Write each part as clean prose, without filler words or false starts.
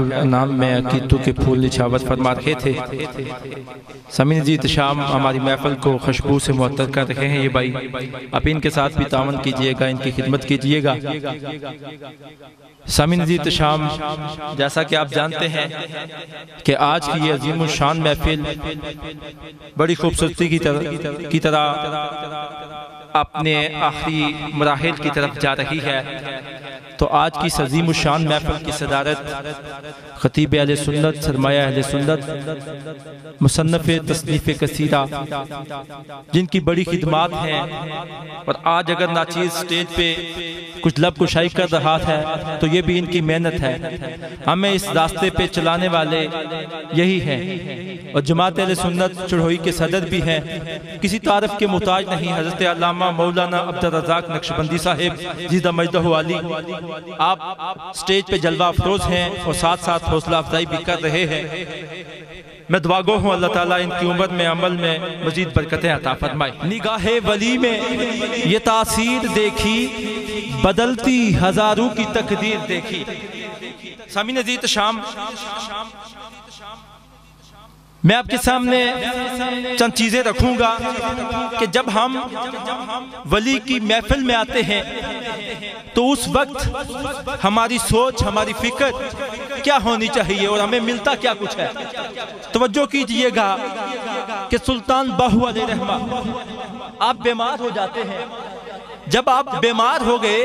नाम में अकीदों के फूल निछावर फरमा रहे थे। समीन जी तशाम हमारी महफिल को खुशबू से मुअत्तर कर रहे हैं। ये भाई आप इनके साथ भी तावन कीजिएगा, इनकी खिदमत कीजिएगा। समीन जी तशाम, जैसा कि आप जानते हैं कि आज की ये अजीम शान महफिल बड़ी खूबसूरती की तरह अपने आखिरी मराहिल की तरफ जा रही है। तो आज की इस अजीम शान महफिल की सदारत खतीब अहले सुन्नत, सरमाया अहले सुन्नत, मुसन्नफ़ तसनीफ़ कसीरा, जिनकी बड़ी खिदमात हैं। और आज अगर नाचीज़ स्टेज पे कुछ लब कुशाई कर रहा है तो ये भी इनकी मेहनत है। हमें इस रास्ते पे चलाने वाले यही हैं। और जमात अहले सुन्नत चढ़ोई के सदर भी हैं, किसी तारफ़ के मुताज नहीं। हज़रत अल्लामा मौलाना अब्दुल रज़ाक नक्शबंदी साहिब ज़ीदा मजदहु आली, आप स्टेज पे जलवा अफरोज हैं और साथ साथ हौसला अफजाई भी कर रहे हैं। मैं दुआ गो हूँ अल्लाह ताला इनकी उम्र में अमल में मजीद बरकतें अता फरमाए। निगाहे वली में ये तासीर देखी, बदलती हजारों की तकदीर देखी। सामीन अज़ीज़ शाम, मैं आपके सामने चंद चीजें रखूंगा कि जब हम वली की महफिल में आते हैं तो उस वक्त हमारी सोच, हमारी फिक्र क्या होनी चाहिए और हमें मिलता क्या कुछ है। तवज्जो कीजिएगा कि सुल्तान बाहू अलैहिर्रहमा, आप बीमार हो जाते हैं। जब आप बीमार हो गए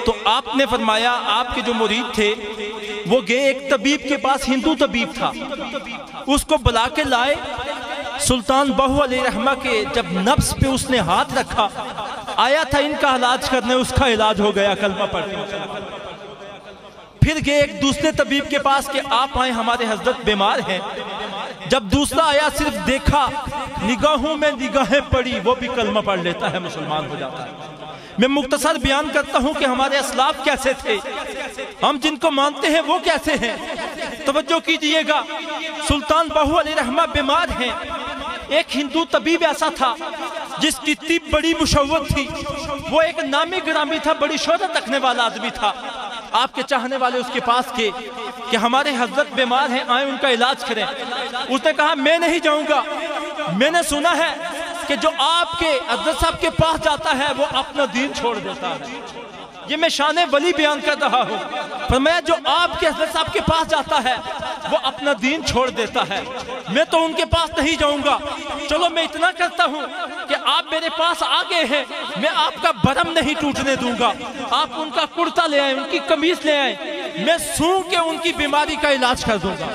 तो आपने फरमाया, आपके जो मुरीद थे वो गए एक तबीब के पास, हिंदू तबीब था, उसको बुला के लाए। सुल्तान बाहू अलैहिर्रहमा के जब नफ्स पे उसने हाथ रखा, आया था इनका इलाज करने, उसका इलाज हो गया कलमा पढ़ के। फिर गए एक दूसरे तबीब के पास कि आप आए, हमारे हजरत बीमार हैं। जब दूसरा आया, सिर्फ देखा, निगाहों में निगाहें पड़ी, वो भी कलमा पढ़ लेता है, मुसलमान हो जाता है। मैं मुख्तसर बयान करता हूं कि हमारे असलाफ कैसे थे, हम जिनको मानते हैं वो कैसे हैं। तवज्जो कीजिएगा, सुल्तान बाहू अलैहिर्रहमा बीमार हैं। एक हिंदू तबीब ऐसा था जिसकी तिब बड़ी मुशव्वत थी, वो एक नामी ग्रामी था, बड़ी शोहरत रखने वाला आदमी था। आपके चाहने वाले उसके पास के कि हमारे हजरत बीमार हैं, आए उनका इलाज करें। उसने कहा मैं नहीं जाऊंगा, मैंने सुना है कि जो आपके हजरत साहब के पास जाता है वो अपना दीन छोड़ देता है। ये मैं शान वली बयान कर रहा हूँ। फरमाया जो आपके हजरत साहब के पास जाता है वो अपना दीन छोड़ देता है। मैं तो उनके पास नहीं जाऊंगा। चलो मैं इतना करता हूँ कि आप मेरे पास आ गए हैं, मैं आपका भरम नहीं टूटने दूंगा। आप उनका कुर्ता ले आए, उनकी कमीज ले आए, मैं सूंघ के उनकी बीमारी का इलाज कर दूंगा।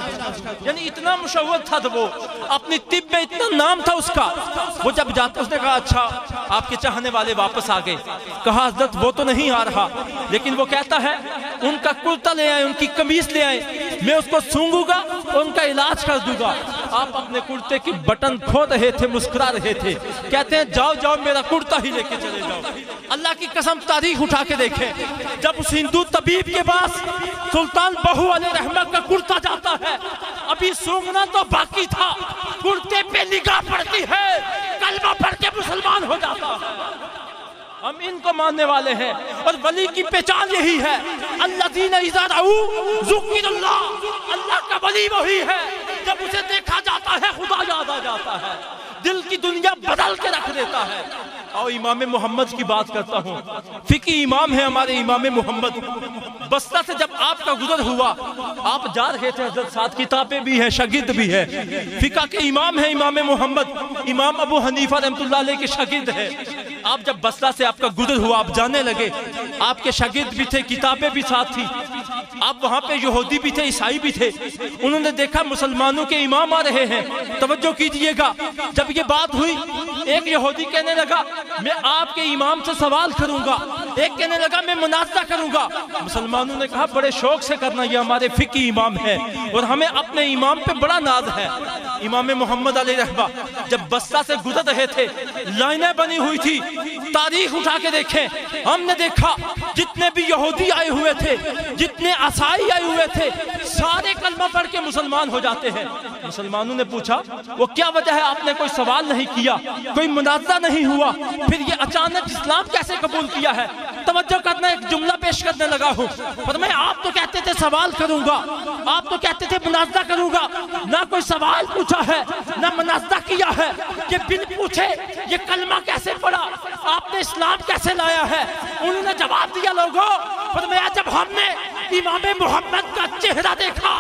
यानी इतना मुशव्वत था, तो वो अपनी तिब में इतना नाम था उसका। वो जब जाता, उसने कहा अच्छा आपके चाहने वाले वापस आ गए। कहा हजरत वो तो नहीं आ रहा, लेकिन वो कहता है उनका कुर्ता ले आए, उनकी कमीज ले आए, मैं उसको सूंघूंगा और उनका इलाज कर दूंगा। आप अपने कुर्ते की बटन खो रहे थे, मुस्कुरा रहे थे, कहते हैं जाओ जाओ मेरा कुर्ता ही लेके चले जाओ। अल्लाह की कसम तारीख उठा के देखें, जब उस हिंदू तबीब के पास सुल्तान बाहू अलैहिर्रहमा का कुर्ता जाता है, अभी सूंघना तो बाकी था, कुर्ते पे निगाह पड़ती है, कलमा पढ़ के मुसलमान हो जाता है। हम इनको मानने वाले हैं और वली की पहचान यही है। अल्लज़ीना इज़ा रअू ज़ुकिरुल्लाह, अल्लाह का वली वही है जब उसे देखा जाता है खुदा याद आ जाता है, दिल की दुनिया बदल के रख देता है। और इमाम मोहम्मद की बात करता हूँ, फिकी इमाम है हमारे इमाम मोहम्मद। बस्ता से जब आपका गुजर हुआ, आप जा रहे थे, हजरत साथ किताबें भी हैं, शागिर्द भी है, फिका के इमाम है इमाम मोहम्मद। इमाम अबू हनीफा रहमतुल्लाह अलैह के शागिर्द है। आप जब बस्ता से आपका गुजर हुआ, आप जाने लगे, आपके शागिर्द भी थे, किताबें भी साथ थी, आप वहाँ पे यहूदी भी थे, ईसाई भी थे। उन्होंने देखा मुसलमानों के इमाम आ रहे हैं। तवज्जो कीजिएगा, जब ये बात हुई, एक यहूदी कहने लगा मैं आपके इमाम से सवाल करूंगा, एक कहने लगा मैं मुनाज़ा करूंगा। मुसलमानों ने कहा बड़े शौक से करना, ये हमारे फिकी इमाम है और हमें अपने इमाम पे बड़ा नाज है। इमाम मोहम्मद अलैहिर्रहमा जब बस्ता से गुजर रहे थे, लाइनें बनी हुई थी, तारीख उठा के देखें, हमने देखा जितने भी यहूदी आए हुए थे, जितने असाई आए हुए थे, سارے کلمہ پڑھ کے مسلمان ہو جاتے ہیں۔ مسلمانوں نے پوچھا وہ کیا وجہ ہے، آپ نے کوئی سوال نہیں کیا، کوئی مناظرہ نہیں ہوا، پھر یہ اچانک اسلام کیسے قبول کیا ہے؟ توجہ کرنا، ایک جملہ پیش کرنے لگا ہوں۔ فرمایا آپ تو کہتے تھے سوال کروں گا، آپ تو کہتے تھے مناظرہ کروں گا، نہ کوئی سوال پوچھا ہے نہ مناظرہ کیا ہے، کہ بن پوچھے یہ کلمہ کیسے پڑھا، آپ نے اسلام کیسے لایا ہے؟ انہوں نے جواب دیا لوگوں، فرمایا جب ہم نے امام محمد کا چہرہ دیکھا،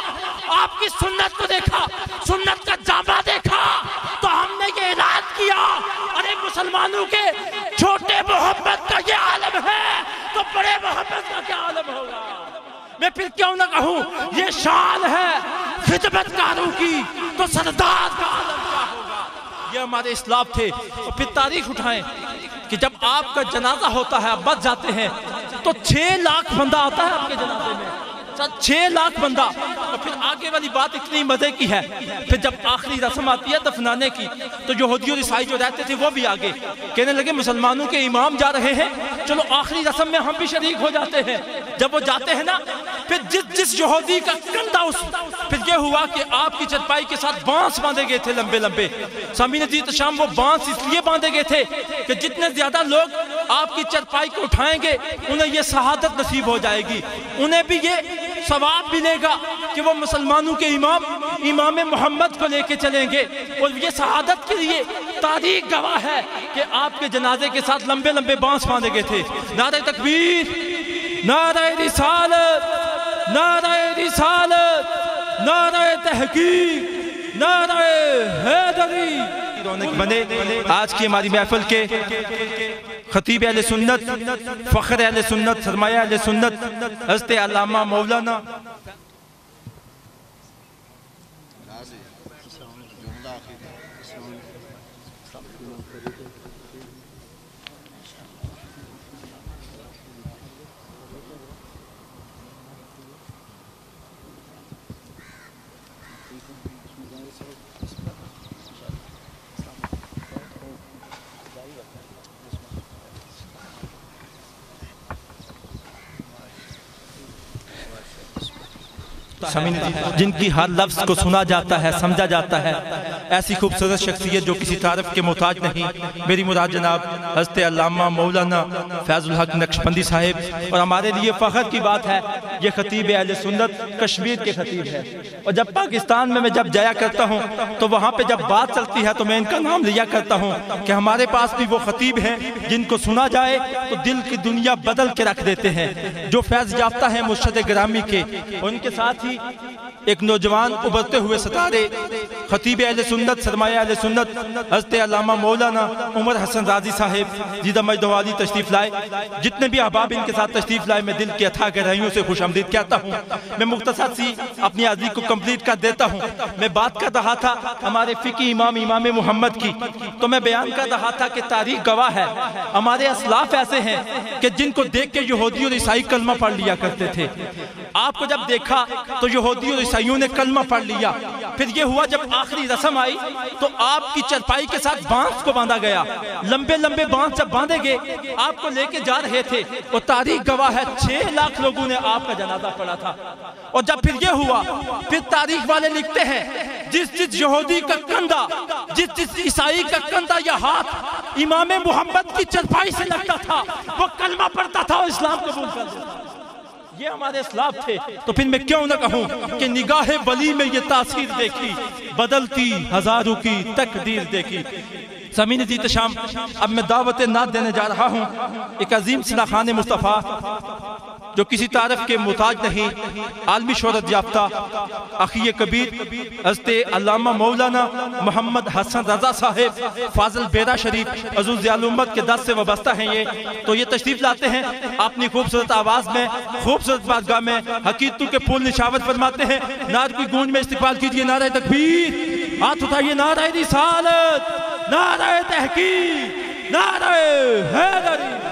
آپ کی سنت کو دیکھا، سنت کا جامع دیکھا، تو ہم نے یہ اعلان کیا ارے مسلمانوں کے چھوٹے محمد کا یہ عالم ہے تو بڑے محمد کا کیا عالم ہوگا؟ میں پھر کیوں نہ کہوں یہ شان ہے خدمت کاروں کی تو سردار کا عالم کیا ہوگا؟ یہ ہمارے اسلاف تھے۔ اور پھر تاریخ اٹھائیں کہ جب آپ کا جنازہ ہوتا ہے، آپ بچ جاتے ہیں، تو 6 لاکھ بندہ آتا ہے آپ کے جنازے میں، 6 لاکھ بندہ۔ اور پھر آگے والی بات اتنی مزے کی ہے، پھر جب آخری رسم آتی ہے دفنانے کی، تو یہودی اور عیسائی جو رہتے تھے وہ بھی آگے کہنے لگے مسلمانوں کے امام جا رہے ہیں، چلو آخری رسم میں ہم بھی شریک ہو جاتے ہیں۔ جب وہ جاتے ہیں نا، پھر جس یہودی کا کندھا پھر یہ ہوا کہ آپ کی چرپائی کے ساتھ بانس باندھے گئے تھے لمبے لمبے۔ سامعین عزیز شام، وہ بانس اس لیے باندھے گئے تھے کہ جتنے زیادہ لوگ آپ کی چرپائی کو اٹھائیں گے انہیں یہ شہادت نصیب ہو جائے گی، انہیں بھی یہ ثواب ملے گا کہ وہ مسلمانوں کے امام محمد کو لے کے چلیں گے۔ اور یہ شہادت کے لیے تاریخ گواہ ہے کہ آپ کے جنازے کے ساتھ لمبے لمبے بانس باندھے گئے تھے۔ نعرہ تکبیر، نعرہ رسالت، نعرہ رسالت، نعرہ تحقیق، نعرہ حیدری رونق بنے۔ آج کی ہماری محفل کے خطیب اہل سنت، فخر اہل سنت، سرمایہ اہل سنت حضرت علامہ مولانا جن کی ہر لفظ کو سنا جاتا ہے، سمجھا جاتا ہے، ایسی خوبصورت شخصیت جو کسی تعریف کے محتاج نہیں، میری مراد جناب حضرت علامہ مولانا فیض الحق نقشبندی صاحب۔ اور ہمارے لیے فخر کی بات ہے یہ خطیب اہل سنت کشمیر کے خطیب ہے۔ اور جب پاکستان میں جب جایا کرتا ہوں تو وہاں پہ جب بات چلتی ہے تو میں ان کا نام لیا کرتا ہوں کہ ہمارے پاس بھی وہ خطیب ہیں جن کو سنا جائے تو دل کی دنیا بدل کے رکھ دیتے ہیں، جو فیض یافتہ ہیں مرشد گرامی کے۔ ان کے ساتھ ہی ایک نوجوان ابھرتے ہوئے ستارے خطیب اہل سنت، سرمایہ اہل سنت حضرت علامہ مولانا عمر حسن رازی صاحب زیدہ مجد و عالی تشریف لائے۔ جتنے بھی احباب ان کے ساتھ تشریف لائے میں دل کی اتھا گہرائیوں سے خوش آمدید کہتا ہوں۔ میں مختصر سی اپنی حاضری کو کمپلیٹ کر دیتا ہوں۔ میں بات کر رہا تھا ہمارے فقی امام محمد کی، تو میں بیان کر رہا تھا کہ تاریخ گواہ ہے ہمارے اسلاف ایسے ہیں کہ جن کو دیکھ کے یہودی اور عیسائی کلمہ پڑھ لیا کرتے تھے۔ آپ کو جب دیکھا تو یہودی اور عیسائیوں نے کلمہ پڑھ لیا۔ پھر یہ ہوا جب آخری رسم آئی تو آپ کی چرپائی کے ساتھ بانس کو باندھا گیا، لمبے لمبے بانس جب باندھے گئے آپ کو لے کے جا رہے تھے، اور تاریخ گواہ ہے 6 لاکھ لوگوں نے آپ کا جنازہ پڑھا تھا۔ اور جب پھر یہ ہوا، پھر تاریخ والے لکھتے ہیں جس یہودی کا کندھا، جس عیسائی کا کندھا یا ہاتھ امام محمد کی چرپائی سے لگتا تھا وہ کلمہ پڑھتا تھا اور اسلام قبول کر لیتا تھا۔ یہ ہمارے اسلاف تھے۔ تو پھر میں کیوں نہ کہوں کہ نگاہ ولی میں یہ تاثیر دیکھی، بدلتی ہزاروں کی تقدیر دیکھی۔ سامعین عزیز شام، اب میں دعوت نعت دینے جا رہا ہوں ایک عظیم سلاخان مصطفیٰ جو کسی تعارف کے محتاج نہیں، عالمی شہرت یافتہ اخی کبیر حضرت علامہ مولانا محمد حسن رضا صاحب فاضل بیرا شریف عزوز ضیاء الامت کے دست سے وابستہ ہیں۔ تو یہ تشریف لاتے ہیں اپنی خوبصورت آواز میں، خوبصورت بارگاہ میں حقیقتوں کے پھول نشاور فرماتے ہیں۔ نعرہ کی گونج میں استقبال کیجئے، نعرہ تکبیر، ہاتھ اٹھائیے، نعرہ رسالت، نعرہ تحقیق، نعرہ حیدری۔